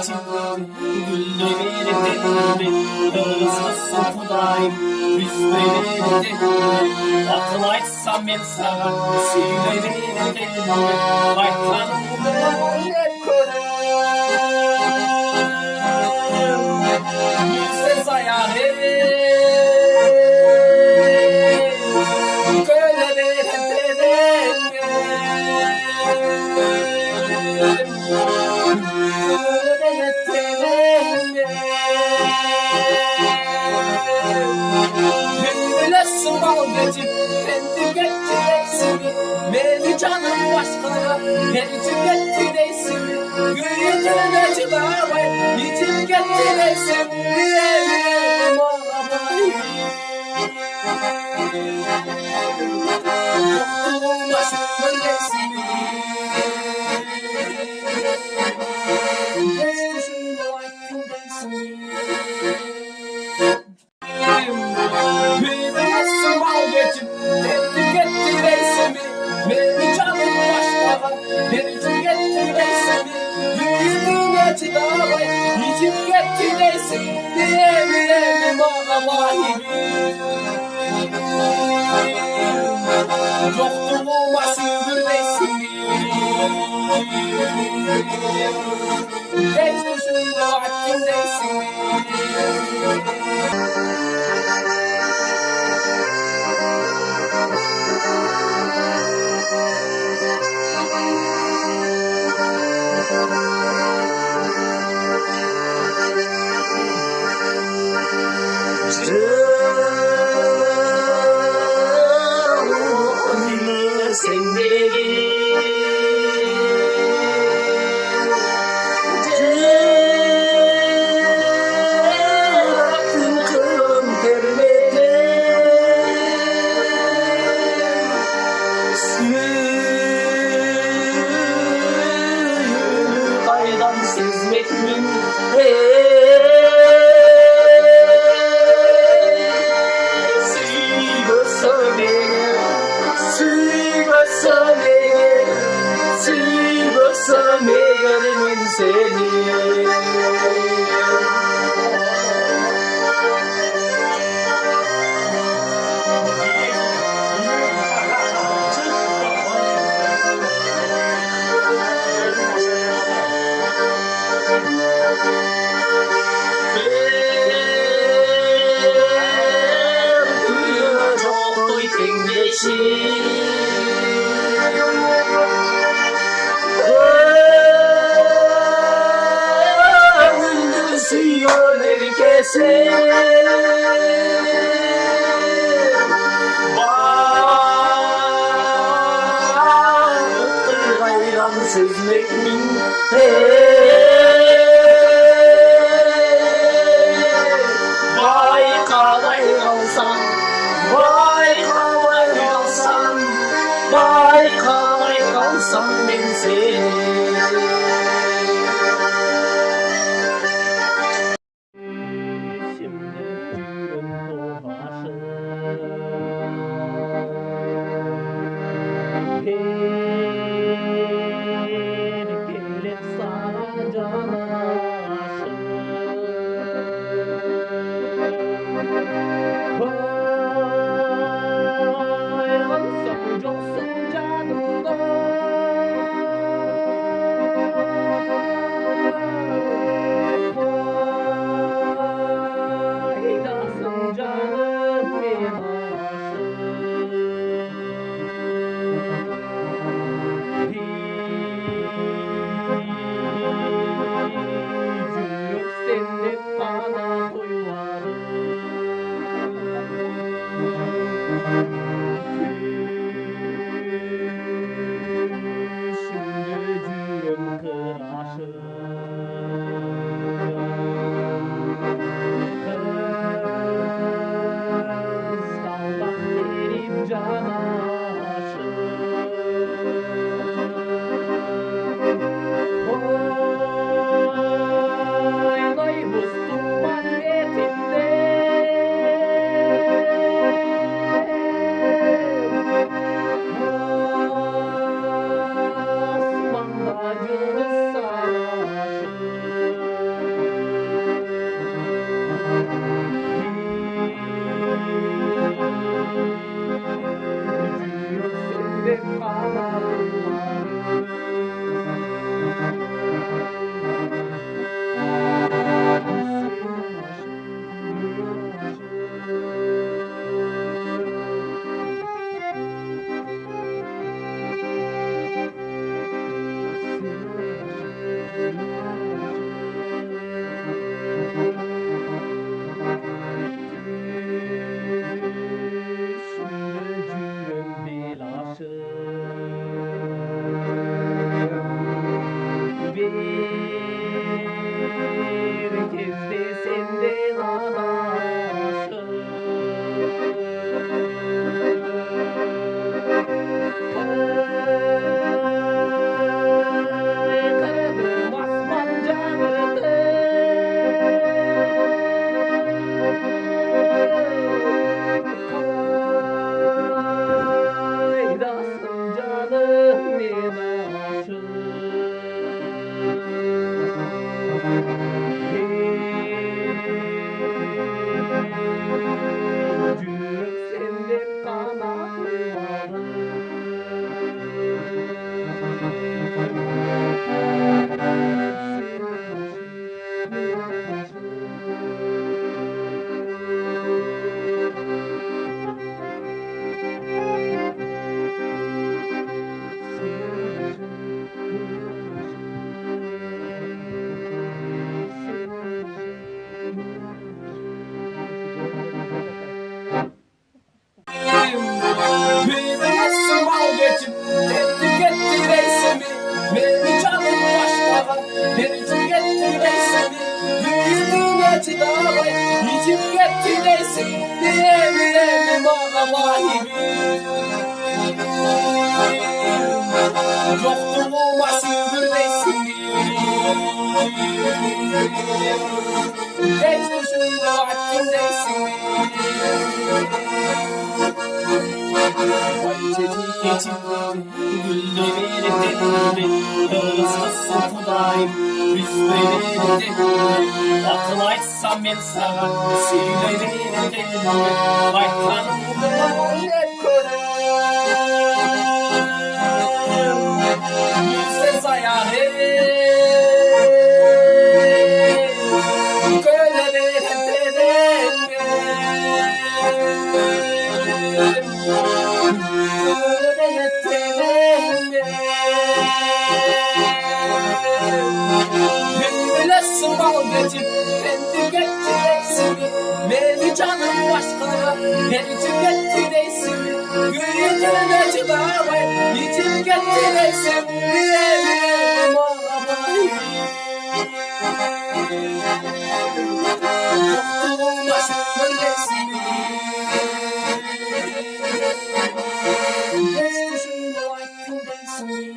çıktı gülleri dedi hızlısı kudayım yüzleri dedi akıl açsam ben sana sevgileri dedi baytanımda ne körüm yüzsüz ayağı Beni canım başkana Gelecek ettireysin Gülüyetine çıkarmay Yitim getireysin Diyelim ağlamayı Yokluğuma söylesin Geç düşünme aklındayım Büyümeyesin bal geçip Tebrik ettireysin Beni canım başkana Gelecek ettireysin Gülüyetine çıkarmay Yitim getireysin Diyelim ağlamayı Yokluğuma sürdürmesin Geç düşünme vaktindeysin Sevmek min Vay kalay kalsam Vay kalay kalsam Vay kalay kalsam ben seni değilsin, diyemem ağabayı. Yokluğuma sürdürmesin. Geçmişin vaatindeysin. Vay çetin geçin gülleri denildi. Hırsızsın kudayım üzmeleri denildi. Akıl açsam ben sana söylerim denildi. Vay tanrım hep körüm. Ses ayağı kendi geçeceksin. Beni canım başkana geçip geçeceksin. Güyütün acıları geçip geçeceksin. Diyebilirim ağlamayı. Yokluğun başındayısın. Geçmişin vaatindeysin.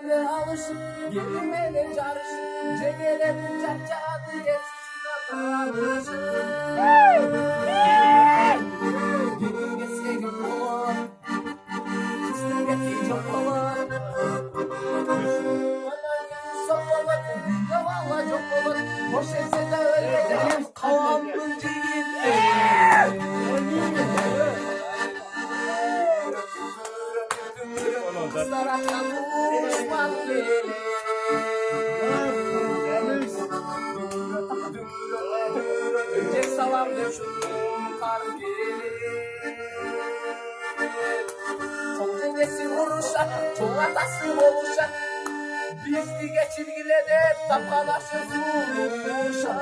İçimde alışıp gelmeden çarışıp cegelerin çarçadı geçişine alışıp yeni geçse gün olur kısmı geçi çok olur sollamak ya valla çok olur boş etse de öleceğim kavamın ciğinde Kızlarla buluşmak gelir Önce salam düşün kar gelir Çok dengesi vuruşan, çok atası oluşan Bizli geçirgilere tapkalaşır vuruşan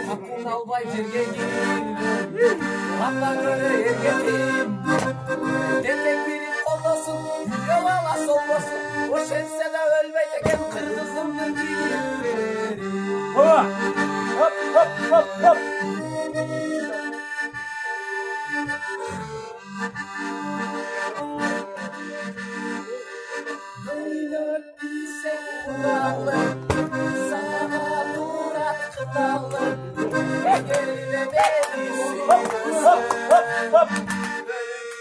Hakkın albay cirge gelir Hatta göre ergetim Dedek biri kollasın, yovala sollasın O şense de ölmeyecek en kırmızımdır diyelim Hop hop hop hop Böyle bilse kulağlı Sana durak kınalı Geride verirsin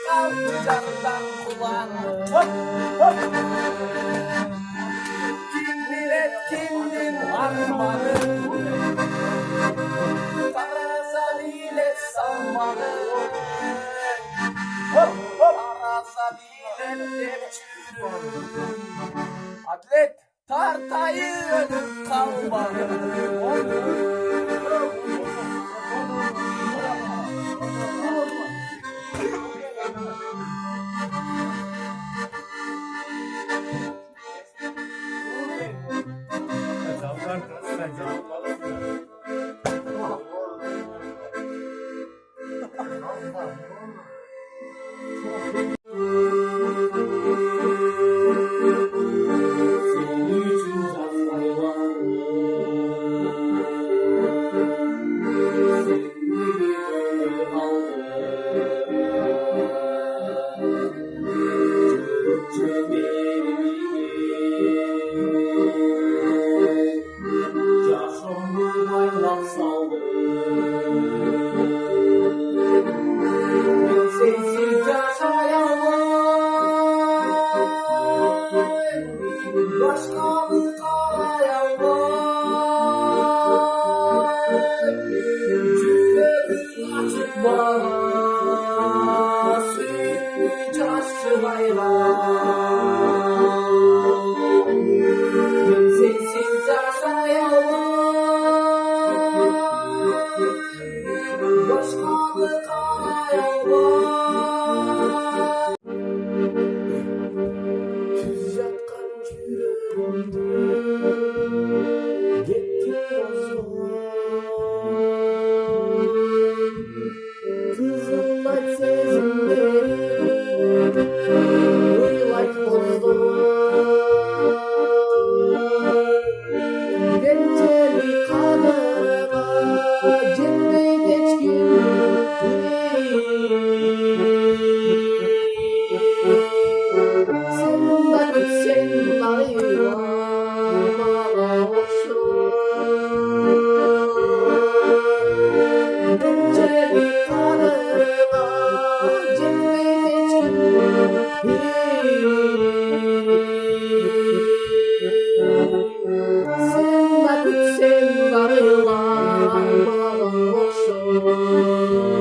Kaldı candan kulağlı Kim bilir kimdir armanı Tarazan ile sanmanı Tarazan ile depçürü Atlet tartayı ölüp kalmalı Seni için hayvan күтсең дарыйланбаған оқшау